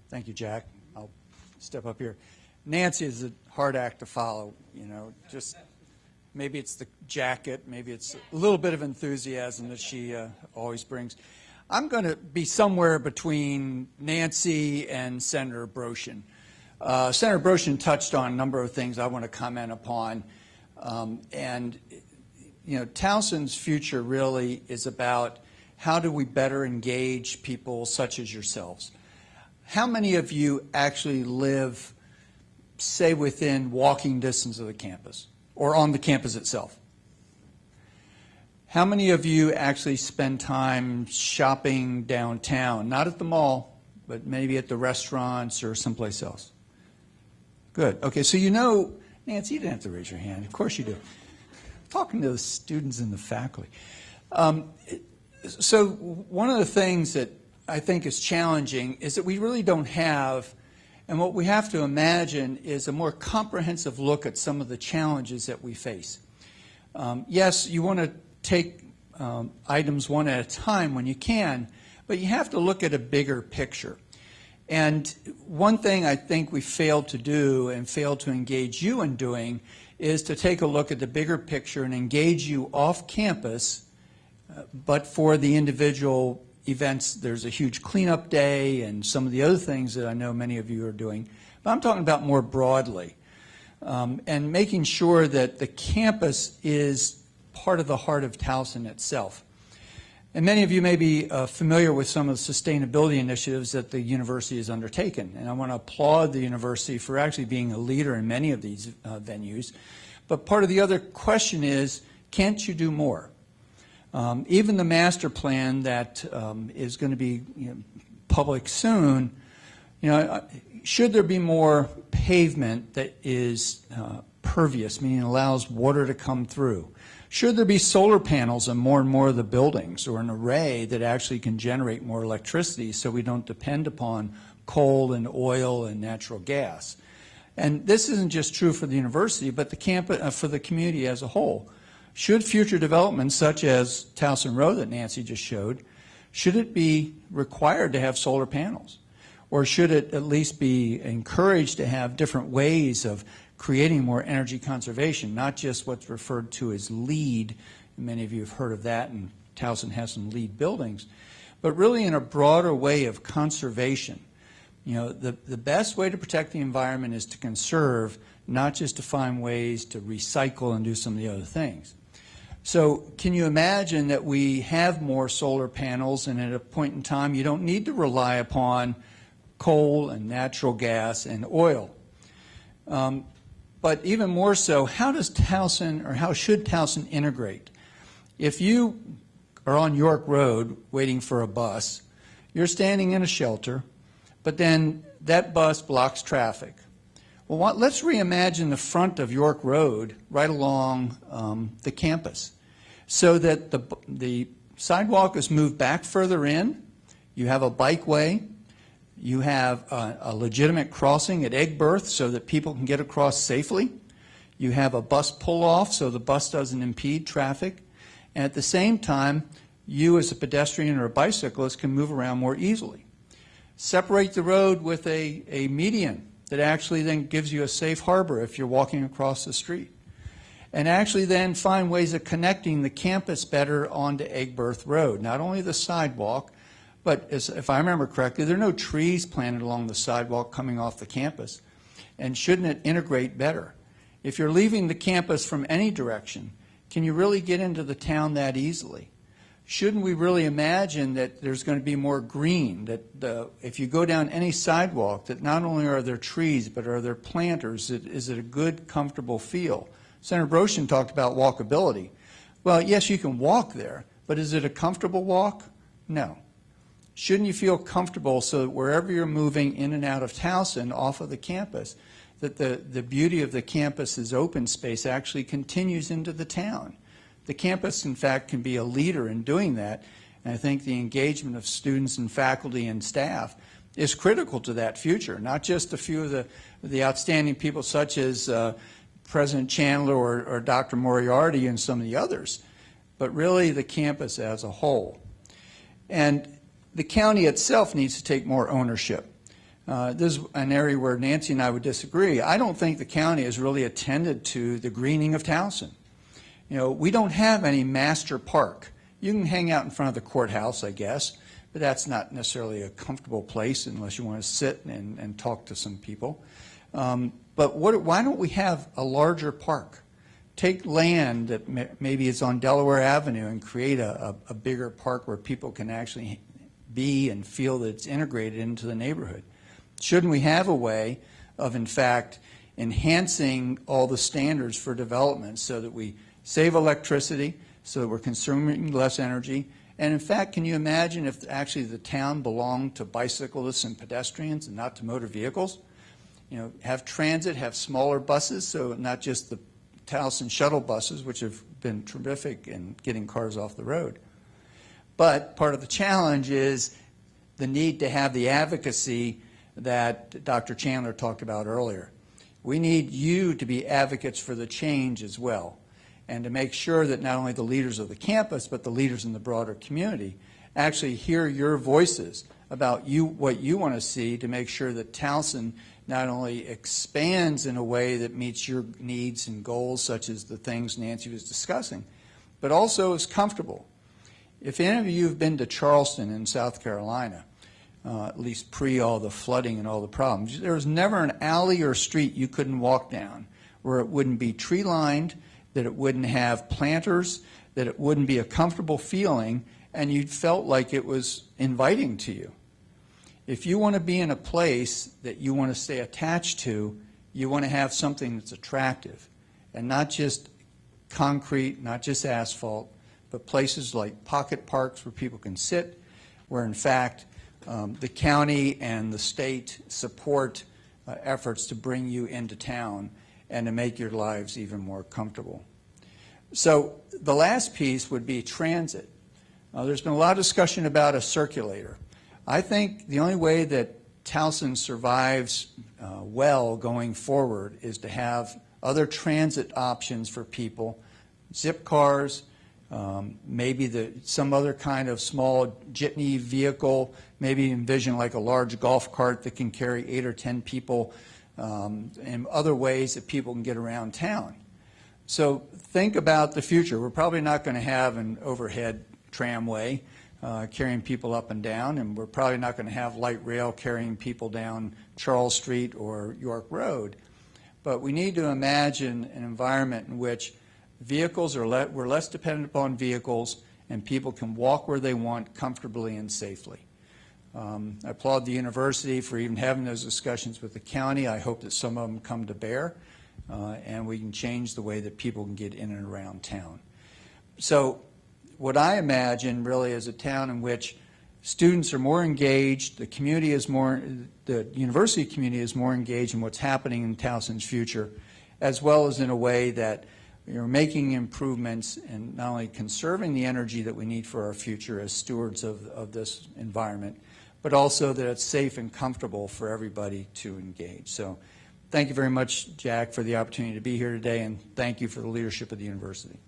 Thank you, Jack. I'll step up here. Nancy is a hard act to follow, just maybe it's the jacket, maybe it's a little bit of enthusiasm that she always brings. I'm going to be somewhere between Nancy and Senator Broshin. Senator Broshin touched on a number of things I want to comment upon. Towson's future really is about how do we better engage people such as yourselves. How many of you actually live, say, within walking distance of the campus or on the campus itself? How many of you actually spend time shopping downtown, not at the mall, but maybe at the restaurants or someplace else? Good. Okay, so Nancy, you didn't have to raise your hand. Of course you do. I'm talking to the students and the faculty. So one of the things that I think is challenging is that we really don't have, and what we have to imagine is a more comprehensive look at some of the challenges that we face. Yes, you want to take items one at a time when you can, but you have to look at a bigger picture. And one thing I think we failed to do and failed to engage you in doing is to take a look at the bigger picture and engage you off campus, but for the individual events. There's a huge cleanup day and some of the other things that I know many of you are doing. But I'm talking about more broadly and making sure that the campus is part of the heart of Towson itself. And many of you may be familiar with some of the sustainability initiatives that the university has undertaken. And I want to applaud the university for actually being a leader in many of these venues. But part of the other question is, can't you do more? Even the master plan that is going to be public soon, should there be more pavement that is pervious, meaning allows water to come through? Should there be solar panels in more and more of the buildings, or an array that actually can generate more electricity so we don't depend upon coal and oil and natural gas? And this isn't just true for the university, but the campus, for the community as a whole. Should future developments such as Towson Road that Nancy just showed, should it be required to have solar panels? Or should it at least be encouraged to have different ways of creating more energy conservation, not just what's referred to as LEED? Many of you have heard of that, and Towson has some LEED buildings, but really in a broader way of conservation. The best way to protect the environment is to conserve, not just to find ways to recycle and do some of the other things. So can you imagine that we have more solar panels, and at a point in time you don't need to rely upon coal and natural gas and oil? But even more so, how does Towson, or how should Towson integrate? If you are on York Road waiting for a bus, you're standing in a shelter, but then that bus blocks traffic. Well, let's reimagine the front of York Road right along the campus so that the sidewalk is moved back further in. You have a bikeway. You have a legitimate crossing at Egberth so that people can get across safely. You have a bus pull-off so the bus doesn't impede traffic. And at the same time, you as a pedestrian or a bicyclist can move around more easily. Separate the road with a median that actually then gives you a safe harbor if you're walking across the street. And actually then find ways of connecting the campus better onto Egberth Road. Not only the sidewalk, but if I remember correctly, there are no trees planted along the sidewalk coming off the campus. And shouldn't it integrate better? If you're leaving the campus from any direction, can you really get into the town that easily? Shouldn't we really imagine that there's going to be more green, that if you go down any sidewalk, that not only are there trees, but are there planters? Is it a good, comfortable feel? Senator Broshin talked about walkability. Well, yes, you can walk there, but is it a comfortable walk? No. Shouldn't you feel comfortable so that wherever you're moving in and out of Towson off of the campus, that the beauty of the campus's open space actually continues into the town? The campus, in fact, can be a leader in doing that, and I think the engagement of students and faculty and staff is critical to that future, not just a few of the outstanding people such as President Chandler or Dr. Moriarty and some of the others, but really the campus as a whole. And the county itself needs to take more ownership. This is an area where Nancy and I would disagree. I don't think the county has really attended to the greening of Towson. You know, we don't have any master park. You can hang out in front of the courthouse, I guess, but that's not necessarily a comfortable place unless you want to sit and talk to some people. But why don't we have a larger park? Take land that maybe is on Delaware Avenue and create a bigger park where people can actually be and feel that it's integrated into the neighborhood. Shouldn't we have a way of, in fact, enhancing all the standards for development so that we save electricity, so that we're consuming less energy? And in fact, can you imagine if actually the town belonged to bicyclists and pedestrians and not to motor vehicles? You know, have transit, have smaller buses, so not just the Towson shuttle buses, which have been terrific in getting cars off the road. But part of the challenge is the need to have the advocacy that Dr. Chandler talked about earlier. We need you to be advocates for the change as well, and to make sure that not only the leaders of the campus, but the leaders in the broader community actually hear your voices about what you want to see to make sure that Towson not only expands in a way that meets your needs and goals, such as the things Nancy was discussing, but also is comfortable. If any of you have been to Charleston in South Carolina, at least pre all the flooding and all the problems, there was never an alley or street you couldn't walk down where it wouldn't be tree-lined, that it wouldn't have planters, that it wouldn't be a comfortable feeling, and you felt like it was inviting to you. If you want to be in a place that you want to stay attached to, you want to have something that's attractive, and not just concrete, not just asphalt, but places like pocket parks where people can sit, where in fact the county and the state support efforts to bring you into town and to make your lives even more comfortable. So the last piece would be transit. There's been a lot of discussion about a circulator. I think the only way that Towson survives well going forward is to have other transit options for people, zip cars, maybe some other kind of small jitney vehicle, maybe envision like a large golf cart that can carry 8 or 10 people, and other ways that people can get around town. So think about the future. We're probably not going to have an overhead tramway carrying people up and down, and we're probably not going to have light rail carrying people down Charles Street or York Road. But we need to imagine an environment in which vehicles we're less dependent upon vehicles, and people can walk where they want comfortably and safely. I applaud the university for even having those discussions with the county. I hope that some of them come to bear, and we can change the way that people can get in and around town. So what I imagine really is a town in which students are more engaged, the university community is more engaged in what's happening in Towson's future, as well as in a way that you're making improvements and not only conserving the energy that we need for our future as stewards of this environment, but also that it's safe and comfortable for everybody to engage. So thank you very much, Jack, for the opportunity to be here today, and thank you for the leadership of the university.